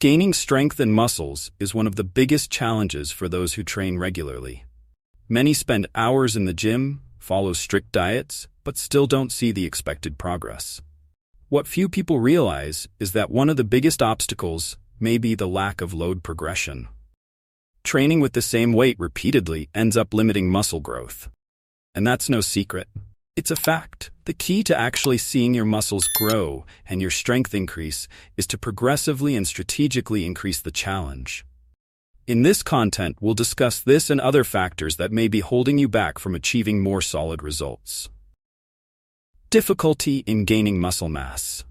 Gaining strength and muscles is one of the biggest challenges for those who train regularly. Many spend hours in the gym, follow strict diets, but still don't see the expected progress. What few people realize is that one of the biggest obstacles may be the lack of load progression. Training with the same weight repeatedly ends up limiting muscle growth. And that's no secret. It's a fact. The key to actually seeing your muscles grow and your strength increase is to progressively and strategically increase the challenge. In this content, we'll discuss this and other factors that may be holding you back from achieving more solid results. Difficulty in gaining muscle mass.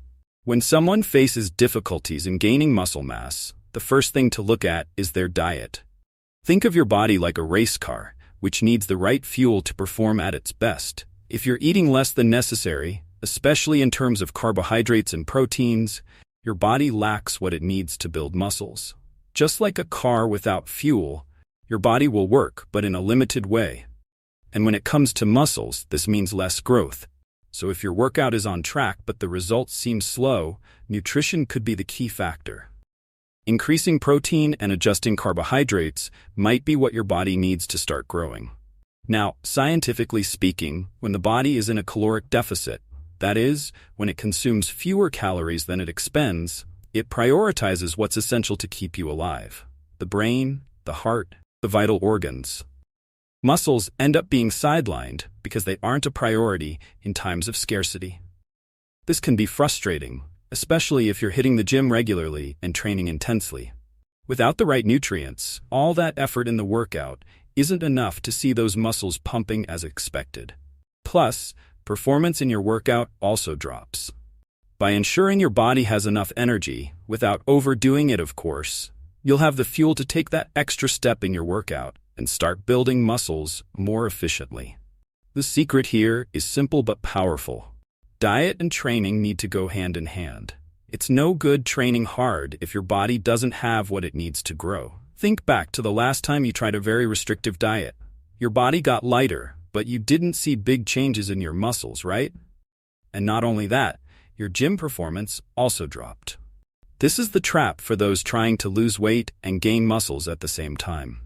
When someone faces difficulties in gaining muscle mass, the first thing to look at is their diet. Think of your body like a race car, which needs the right fuel to perform at its best. If you're eating less than necessary, especially in terms of carbohydrates and proteins, your body lacks what it needs to build muscles. Just like a car without fuel, your body will work, but in a limited way. And when it comes to muscles, this means less growth. So if your workout is on track but the results seem slow, nutrition could be the key factor. Increasing protein and adjusting carbohydrates might be what your body needs to start growing. Now, scientifically speaking, when the body is in a caloric deficit, that is, when it consumes fewer calories than it expends, it prioritizes what's essential to keep you alive: the brain, the heart, the vital organs. Muscles end up being sidelined because they aren't a priority in times of scarcity. This can be frustrating, especially if you're hitting the gym regularly and training intensely. Without the right nutrients, all that effort in the workout isn't enough to see those muscles pumping as expected. Plus, performance in your workout also drops. By ensuring your body has enough energy, without overdoing it of course, you'll have the fuel to take that extra step in your workout and start building muscles more efficiently. The secret here is simple but powerful. Diet and training need to go hand in hand. It's no good training hard if your body doesn't have what it needs to grow. Think back to the last time you tried a very restrictive diet. Your body got lighter, but you didn't see big changes in your muscles, right? And not only that, your gym performance also dropped. This is the trap for those trying to lose weight and gain muscles at the same time.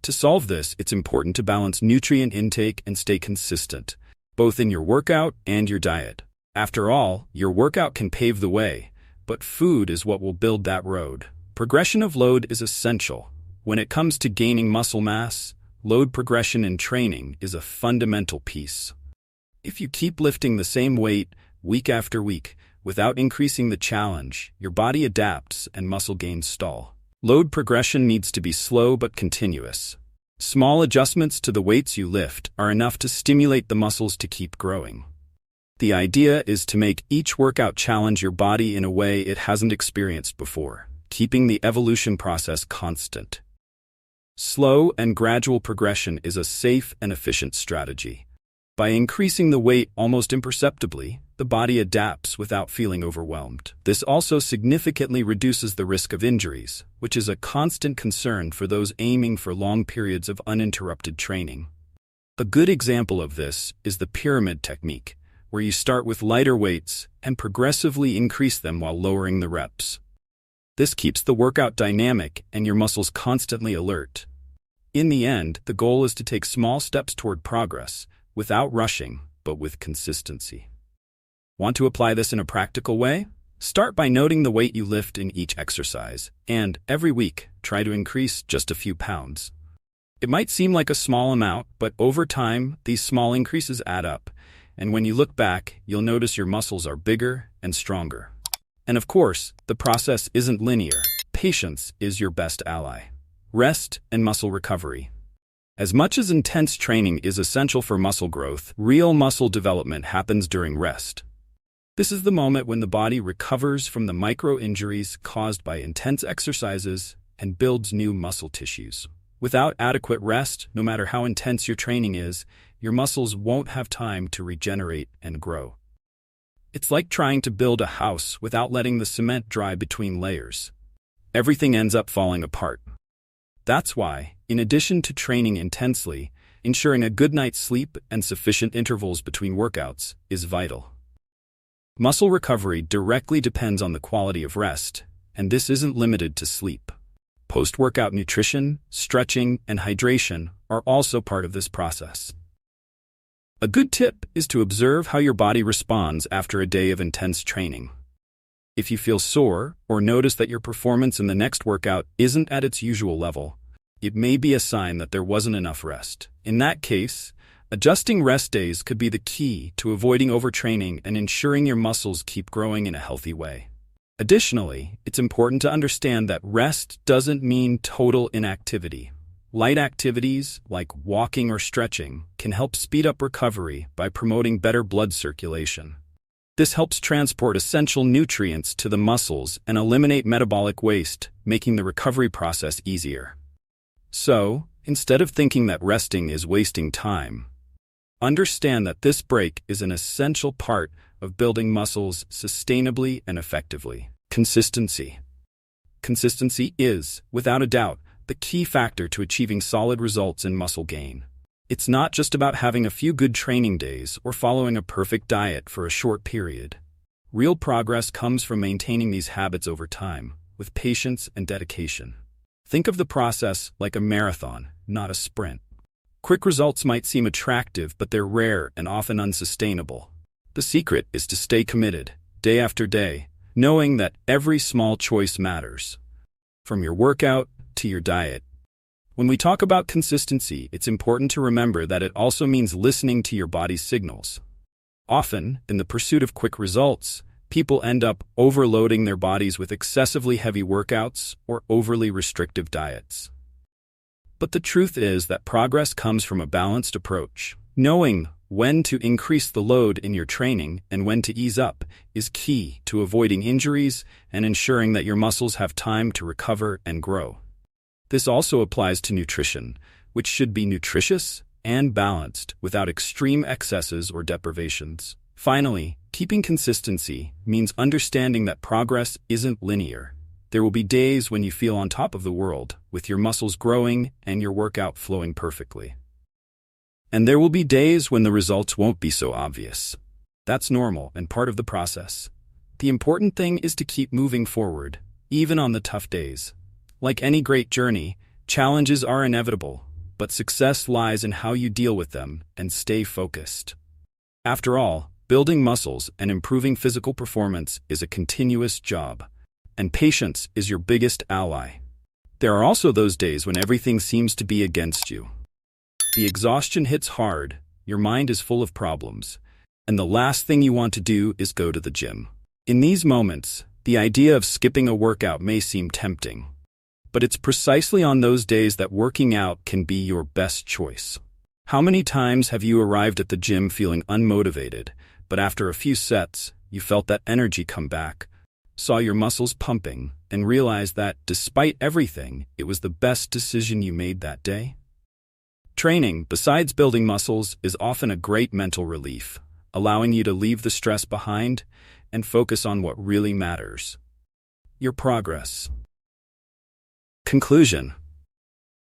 To solve this, it's important to balance nutrient intake and stay consistent, both in your workout and your diet. After all, your workout can pave the way, but food is what will build that road. Progression of load is essential. When it comes to gaining muscle mass, load progression in training is a fundamental piece. If you keep lifting the same weight week after week without increasing the challenge, your body adapts and muscle gains stall. Load progression needs to be slow but continuous. Small adjustments to the weights you lift are enough to stimulate the muscles to keep growing. The idea is to make each workout challenge your body in a way it hasn't experienced before, keeping the evolution process constant. Slow and gradual progression is a safe and efficient strategy. By increasing the weight almost imperceptibly, the body adapts without feeling overwhelmed. This also significantly reduces the risk of injuries, which is a constant concern for those aiming for long periods of uninterrupted training. A good example of this is the pyramid technique, where you start with lighter weights and progressively increase them while lowering the reps. This keeps the workout dynamic and your muscles constantly alert. In the end, the goal is to take small steps toward progress, without rushing, but with consistency. Want to apply this in a practical way? Start by noting the weight you lift in each exercise, and every week, try to increase just a few pounds. It might seem like a small amount, but over time, these small increases add up, and when you look back, you'll notice your muscles are bigger and stronger. And of course, the process isn't linear. Patience is your best ally. Rest and muscle recovery. As much as intense training is essential for muscle growth, real muscle development happens during rest. This is the moment when the body recovers from the micro-injuries caused by intense exercises and builds new muscle tissues. Without adequate rest, no matter how intense your training is, your muscles won't have time to regenerate and grow. It's like trying to build a house without letting the cement dry between layers. Everything ends up falling apart. That's why, in addition to training intensely, ensuring a good night's sleep and sufficient intervals between workouts is vital. Muscle recovery directly depends on the quality of rest, And this isn't limited to sleep. Post-workout nutrition, stretching, and hydration are also part of this process. A good tip is to observe how your body responds after a day of intense training. If you feel sore or notice that your performance in the next workout isn't at its usual level, it may be a sign that there wasn't enough rest. In that case, adjusting rest days could be the key to avoiding overtraining and ensuring your muscles keep growing in a healthy way. Additionally, it's important to understand that rest doesn't mean total inactivity. Light activities, like walking or stretching, can help speed up recovery by promoting better blood circulation. This helps transport essential nutrients to the muscles and eliminate metabolic waste, making the recovery process easier. So, instead of thinking that resting is wasting time, understand that this break is an essential part of building muscles sustainably and effectively. Consistency. Consistency is, without a doubt, the key factor to achieving solid results in muscle gain. It's not just about having a few good training days or following a perfect diet for a short period. Real progress comes from maintaining these habits over time, with patience and dedication. Think of the process like a marathon, not a sprint. Quick results might seem attractive, but they're rare and often unsustainable. The secret is to stay committed, day after day, knowing that every small choice matters, from your workout to your diet. When we talk about consistency, it's important to remember that it also means listening to your body's signals. Often, in the pursuit of quick results, people end up overloading their bodies with excessively heavy workouts or overly restrictive diets. But the truth is that progress comes from a balanced approach. Knowing when to increase the load in your training and when to ease up is key to avoiding injuries and ensuring that your muscles have time to recover and grow. This also applies to nutrition, which should be nutritious and balanced without extreme excesses or deprivations. Finally, keeping consistency means understanding that progress isn't linear. There will be days when you feel on top of the world, with your muscles growing and your workout flowing perfectly. And there will be days when the results won't be so obvious. That's normal and part of the process. The important thing is to keep moving forward, even on the tough days. Like any great journey, challenges are inevitable, but success lies in how you deal with them and stay focused. After all, building muscles and improving physical performance is a continuous job, and patience is your biggest ally. There are also those days when everything seems to be against you. The exhaustion hits hard, your mind is full of problems, and the last thing you want to do is go to the gym. In these moments, the idea of skipping a workout may seem tempting. But it's precisely on those days that working out can be your best choice. How many times have you arrived at the gym feeling unmotivated, but after a few sets, you felt that energy come back, saw your muscles pumping, and realized that, despite everything, it was the best decision you made that day? Training, besides building muscles, is often a great mental relief, allowing you to leave the stress behind and focus on what really matters: your progress. Conclusion.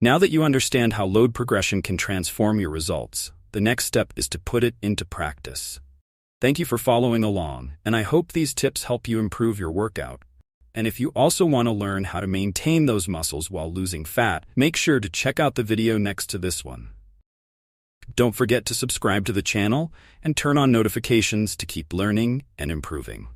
Now that you understand how load progression can transform your results, the next step is to put it into practice. Thank you for following along, and I hope these tips help you improve your workout. And if you also want to learn how to maintain those muscles while losing fat, make sure to check out the video next to this one. Don't forget to subscribe to the channel and turn on notifications to keep learning and improving.